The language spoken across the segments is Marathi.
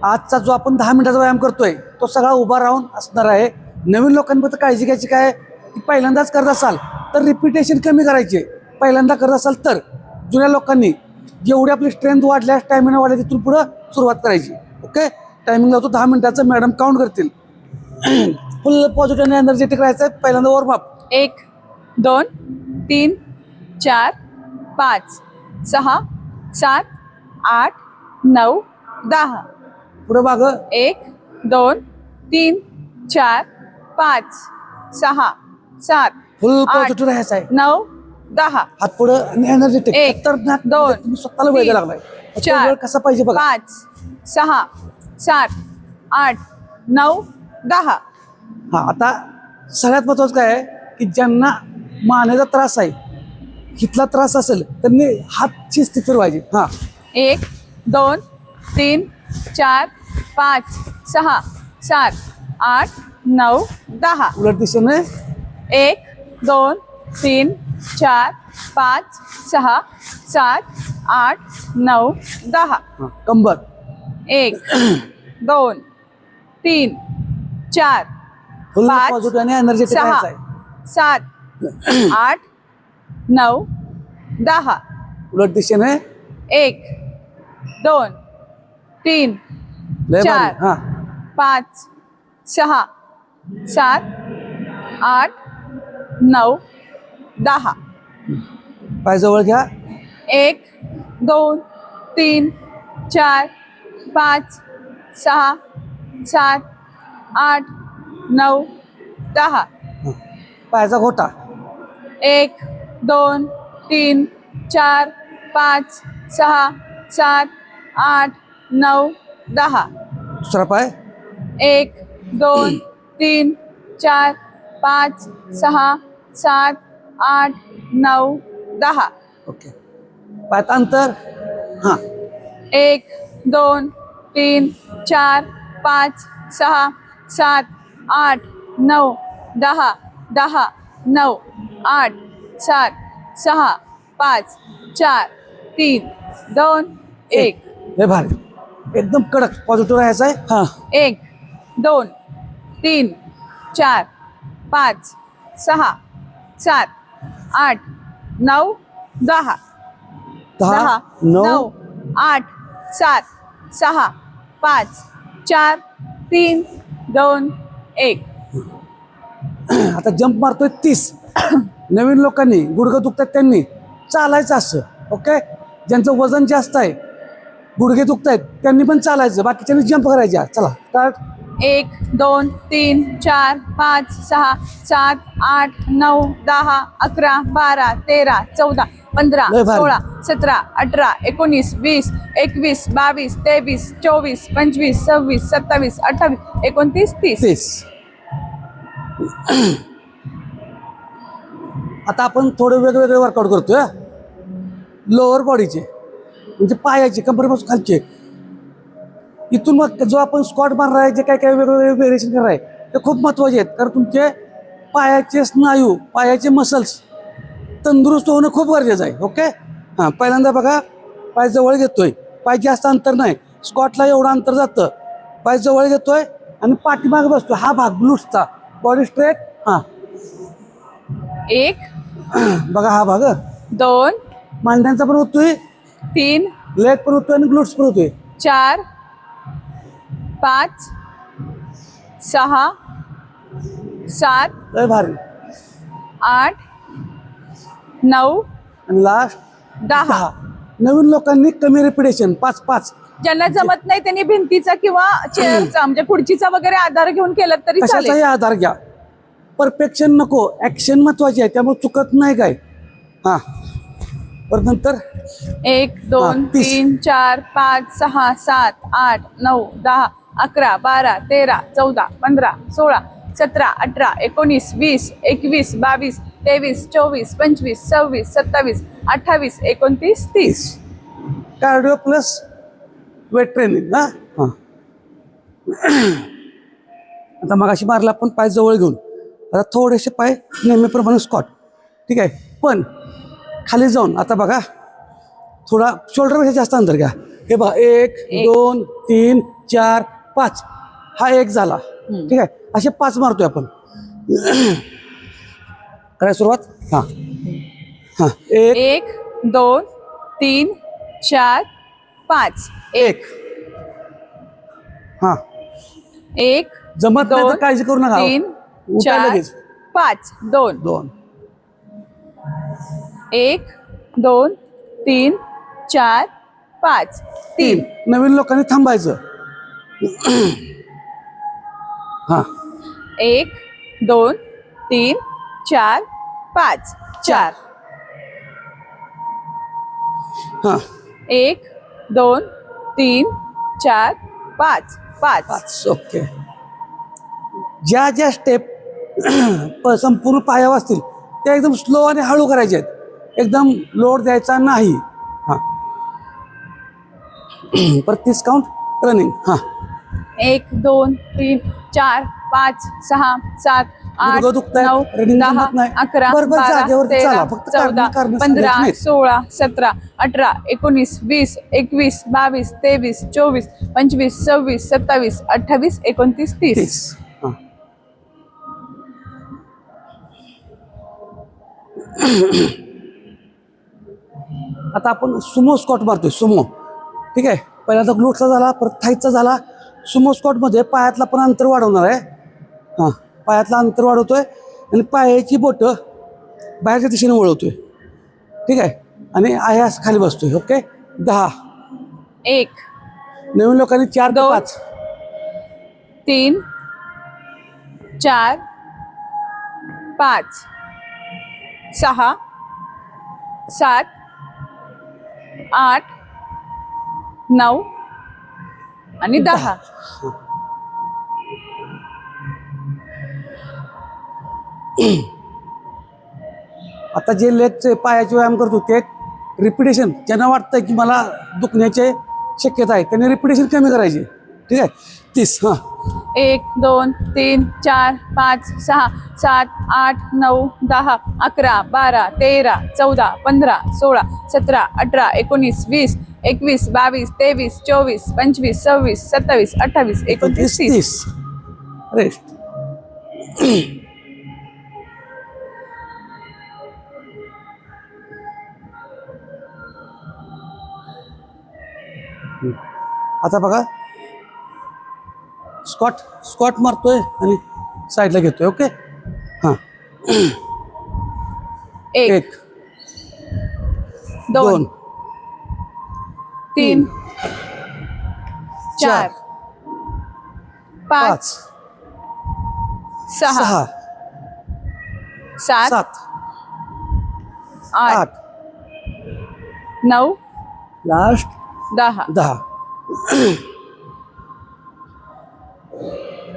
आजचा जो आपण 10 मिनिटाचा व्यायाम करतोय तो सगळा उभा राहून असणार आहे. नवीन लोकांनी फक्त काळजी घ्यायची काय की पहिल्यांदाच करत असाल तर रिपिटेशन कमी करायचे. पहिल्यांदा करत असाल तर जुन्या लोकांनी जेवढी आपली स्ट्रेंथ वाढल्या स्टॅमिना वाढल्या तिथून पुढं सुरुवात करायची. ओके, टायमिंग लावतो 10 मिनिटाचं. मॅडम काउंट करतील. फुल पॉझिटिव्ह आणि एनर्जेटिक राहायचं आहे. पहिल्यांदा वॉर्मअप. 1 2 3 4 5 6 7 8 9 10. पुढे मागं. 1 2 3 4 5 6 7 फुल 8 पॉझिटिव्ह राहायचं आहे. 9 10. हात पुढं आणि एनर्जेटिक. 1 खतरनाक. 2 तुम्ही स्वतःला वेळ द्यायला लागलाय. तो 4 वेळ कसा पाहिजे बघा. 5 6 7 8 9 10. हा, आता सगळ्यात महत्वाचं काय आहे की ज्यांना मानेचा त्रास आहे, हितला त्रास असेल त्यांनी हातची स्थिती फिरवायची. हा, 1 2 3 4 5 6 7 8 9 10. उलट दिशेने. 1 2 3 4 5 6 7 8 9 10. हा, कंबर. 1 2 3 4 फुल 5 पॉझिटिव्ह आणि एनर्जेटिक 6 राहायचं आहे. 7 8 9 10. उलट दिशेने. 1 2 3 लय भारी. 4 हा, 5 6 7 8 9 10. पाय जवळ घ्या. 1 2 3 4 5 6 7 8 9 10. पायाचा घोटा. 1 2 3 4 5 6 7 8 9 10. दुसरा पाय. 1 2 3 4 5 6 7 8 9 10. ओके, पायात अंतर. हा, 1 2 3 4 5 6 7 8 9 10 10 9 8 7 6 5 4 3 2 1. लय भारी. एकदम कडक पॉझिटिव्ह राहायचं आहे. हा, 1 2 3 4 5 6 7 8 9 10 10 9. 9 8 7 6 5 4 3 2 1. आता जंप मारतोय 30. नवीन लोकांनी गुडघं दुखतात त्यांनी चालायचं असं. ओके, ज्यांचं वजन जास्त आहे, गुडघे दुखतायत, त्यांनी पण चालायचं. बाकीच्यांनी जंप करायच्या. चला स्टार्ट. 1 2 3 4 5 6 7 8 9 10 11 12 13 14 15 लय भारी. 16 17 18 19 20 21 22 23 24 25 26 27 28 29 30. 30. आता आपण थोडे वेगवेगळे वर्कआउट करतोय. लोअर बॉडीचे म्हणजे पायाचे, कंबरेपासून खालचे. इथून मग जो आपण स्क्वॉट मारणार आहे, जे काय काय वेगवेगळे व्हेरिएशन करणार आहे ते खूप महत्त्वाचे आहेत. कारण तुमचे पायाचे स्नायू, पायाचे मसल्स तंदुरुस्त होणं खूप गरजेचं आहे. ओके, हां, पहिल्यांदा बघा. पाय जवळ घेतोय. पाय जास्त अंतर नाही. स्क्वॉटला एवढं अंतर जातं. पाय जवळ घेतोय आणि पाठीमागे बसतोय. हा भाग ग्लूट्सचा. Body straight. हां, 1 बघा हा भाग. 2 मांड्यांचा पण होतोय, 3 लेग पण होतोय आणि ग्लूट्स पण होतोय. 4 5 6 7 लय भारी. 8 9 आणि लास्ट 10. नवीन लोकांनी कमी रिपिटेशन 5-5. ज्यांना जमत नाही त्यांनी भिंतीचा किंवा चेअरचा म्हणजे खुर्चीचा वगैरे आधार घेऊन केलं तरी चालेल. कशाचाही आधार घ्या. परफेक्शन नको, ऍक्शन महत्वाची आहे. त्यामुळे चुकत नाही काय. हा, परत नंतर 1 2 3 4 5 6 7 8 9 10 11 12 13 14 15 16 17 18 19 20 21 22 23 24 25 26 27 28 29 30. Cardio plus weight training. हा, हा. आता मगाशी मारला आपण पाय जवळ घेऊन. आता थोडेसे पाय नेहमीप्रमाणे स्क्वॉट. ठीक आहे, पण खाली जाऊन आता बघा थोडा शोल्डरपेक्षा जास्त अंतर घ्या. हे बघा 1 2 3 4 5 हा 1 झाला. ठीक आहे, असे 5 मारतोय आपण. करायला सुरुवात. हा हा 1 1 2 3 4 5 1 हा 1 जमत नाही तर काळजी करू नका. 3 उठा 4 लगेच. 5 2 2 1 2 3 4 5 3 नवीन लोकांनी थांबायचं. हा 1 2 3 4 5 4 हा 1 2 3 4 5 5 5 ओके. ज्या ज्या स्टेप संपूर्ण पायावर असतील त्या एकदम स्लो आणि हळू करायचे आहेत. एकदम लोड द्यायचा नाही. हां परत 30 काउंट रनिंग. हां 1 2 3 4 5 6 7 8 गुडघं दुखतायत, 9 रनिंग 10 जमत नाही. 11 बरोबर 12 जागेवरती चाला, 13 फक्त 14 कारणं 15 नाहीत. 16 17 18 19 20 21 22 23 24 25 26 27 28 29 30 30. हां आता आपण सुमो स्कॉट मारतोय. सुमो. ठीक आहे, पहिल्यांदा ग्लूटचा झाला, परत थाईचा झाला. सुमो स्कॉटमध्ये पायातला पण अंतर वाढवणार आहे. हां पायातलं अंतर वाढवतोय आणि पायाची बोटं बाहेरच्या दिशेने वळवतोय. ठीक आहे, आणि आहे असं खाली बसतोय. ओके 10. 1 नवीन लोकांनी 4 ते 2 5 3 4 5 6 7 8 9 आणि 10 आता जे लेगचे पायाचे व्यायाम करतो ते रिपिटेशन ज्यांना वाटतं की मला दुखण्याचे शक्यता आहे त्यांनी रिपिटेशन कमी करायची. ठीक आहे 30. हां 1 2 3 4 5 6 7 8 9 10 11 12 13 14 15 16 17 18 19 20 21 22 23 24 25 26 27 28 29 30 30. रेस्ट. आता बघा स्कॉट स्कॉट मारतोय आणि साईडला घेतोय. ओके हां 1 2 3 4 5 6 6 7 7 8 8 9 लास्ट 10 10.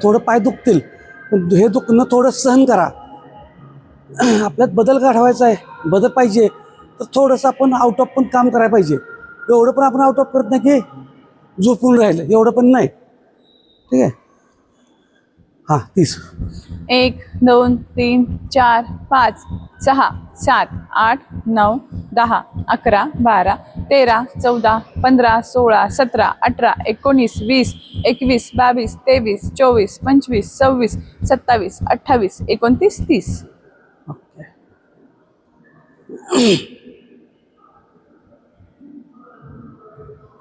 थोडं पाय दुखतील पण हे दुखणं थोडं सहन करा. आपल्यात बदल घडवायचा आहे, बदल पाहिजे तर थोडंसं आपण आउट ऑफ पण काम करायला पाहिजे. एवढं पण आपण आउट ऑफ करत नाही की झोपून राहिलं, एवढं पण नाही. ठीक आहे हां 30. 1 2 3 4 5 6 7 8 9 10 11 12 13 14 15 16 17 18 19 20 21 22 23 24 25 26 27 28 29 30 ओके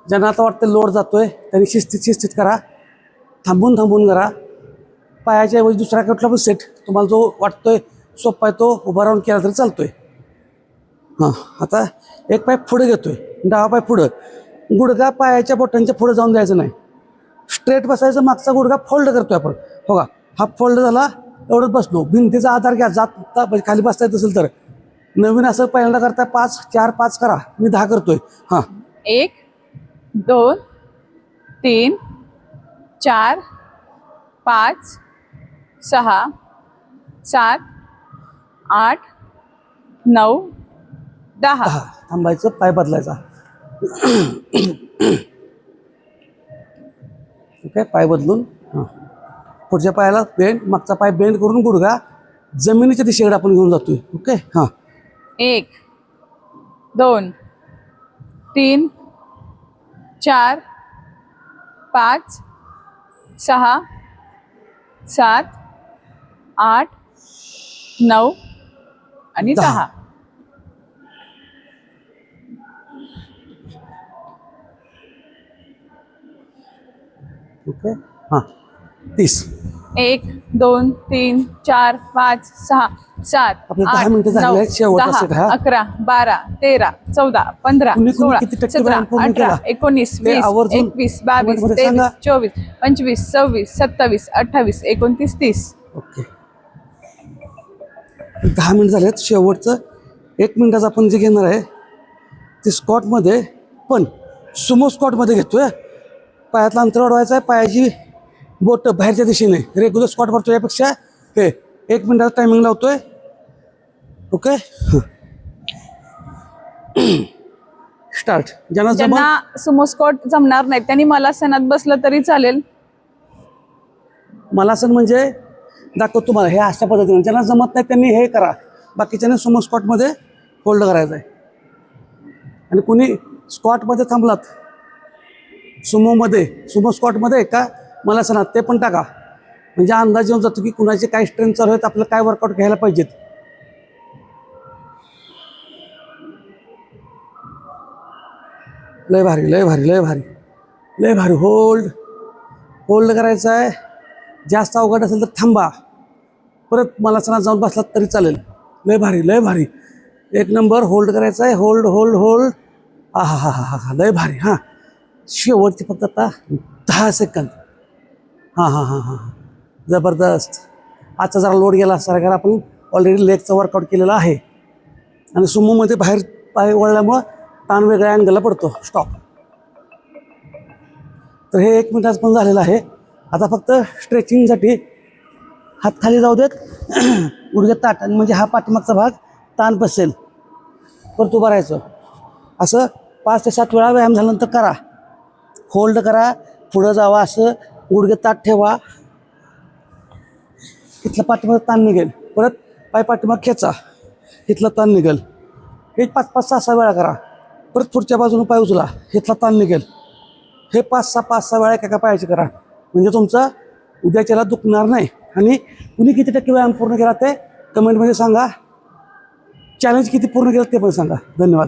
ज्यांना आता वाटतं लोड जातोय त्यांनी शिस्तीत करा, थांबून करा. पायाच्या ऐवजी दुसरा कुठला पण सेट तुम्हाला जो वाटतोय सोपा आहे तो उभा राहून केला तरी चालतोय. हां आता एक पाय पुढे घेतोय, डावा पाय पुढं, गुडघा पायाच्या बोटांच्या पुढे जाऊन द्यायचं नाही. स्ट्रेट बसायचं, मागचा गुडघा फोल्ड करतोय आपण. हो का, हा फोल्ड झाला, एवढंच बसलो. भिंतीचा आधार घ्या, जात खाली बसता येत असेल तर. नवीन असं पहिल्यांदा करताय 5 4 5 करा, मी 10 करतोय. हां 1 2 3 4 5 6 7 8 9 10 10 थांबायचं, पाय बदलायचा. ठीक आहे, पाय बदलून हां पुढच्या पायाला बेंड, मागचा पाय बेंड करून गुडघा जमिनीच्या दिशेकडे आपण घेऊन जातोय. ओके हां 1 2 3 4 5 6 7 8 9 आणि 10. ओके हां 30. 1 2 3 4 5 6 7 आपले 10 8 मिनिटं झाले 9 आहेत. शेवटचा 10 सेट हा. 11 12 13 14 15 कुणी 16 किती टक्के 17 व्यायाम पूर्ण 18 केला? 19 ते 20 आवर्जून 21 22 कमेंटमध्ये 23 सांगा. 24 25 26 27 28 29 30. ओके 10 मिनिट झालेत. शेवटचं 1 मिनिटाचं आपण जे घेणार आहे ते स्कॉटमध्ये, पण सुमो स्कॉटमध्ये घेतोय. पायातलं अंतर वाढवायचं आहे, पायाची बोट बाहेरच्या दिशेने. रेग्युलर स्कॉट मारतो यापेक्षा हे 1 मिनिटाचा टायमिंग लावतोय. Okay start. ज्यांना जमल ज्यांना सुमो स्क्वॉट जमणार नाही त्यांनी मलासनात बसलं तरी चालेल. मलासन म्हणजे दाखवतो तुम्हाला हे अशा पद्धतीने. ज्यांना जमत नाही त्यांनी हे करा. बाकीच्याने सुमो स्कॉटमध्ये होल्ड करायचं आहे. आणि कुणी स्कॉटमध्ये थांबलात, सुमो स्कॉटमध्ये का मलासनात, ते पण टाका. म्हणजे अंदाज येऊन जातो की कुणाचे काय स्ट्रेंथ चालू आहेत, आपल्याला काय वर्कआउट घ्यायला पाहिजेत. लय भारी लय भारी लय भारी लय भारी. होल्ड करायचं आहे. जास्त अवघड असेल तर थांबा, परत मलासनात जाऊन बसलात तरी चालेल. लय भारी लय भारी. 1 नंबर. होल्ड करायचं आहे. Hold hold hold. हा हा हा हा हा लय भारी. हां शेवटची फक्त आता 10 सेकंद. हां हां हां हां जबरदस्त. आजचा जरा लोड गेला असता, कारण आपण ऑलरेडी लेगचा वर्कआउट केलेला आहे. आणि सुमोमध्ये बाहेर पाय वळल्यामुळं ताण वेगळ्या अँगलला पडतो. स्टॉप. तर हे 1 मिनिटाचं पण झालेलं आहे. आता फक्त स्ट्रेचिंगसाठी हात खाली जाऊ देत. गुडघे ताट, आणि म्हणजे हा पाठीमागचा भाग ताण बसेल. परत उभं राहायचं. असं 5 ते 7 वेळा व्यायाम झाल्यानंतर करा. होल्ड करा, पुढं जावा, असं गुडघे ताट ठेवा. इथलं पाठीमाग ताण निघेल. परत पाय पाठीमाग खेचा, इथला ताण निघेल. हे 5-5 6-6 वेळा करा. परत पुढच्या बाजूने पाय उचला, इथला ताण निघेल. हे 5-6 वेळा एका पायाचे करा. म्हणजे तुमचा उद्याच्याला दुखणार नाही. आणि कुणी किती टक्के व्यायाम पूर्ण केला ते कमेंटमध्ये सांगा. चॅलेंज किती पूर्ण केलं ते पण सांगा. धन्यवाद.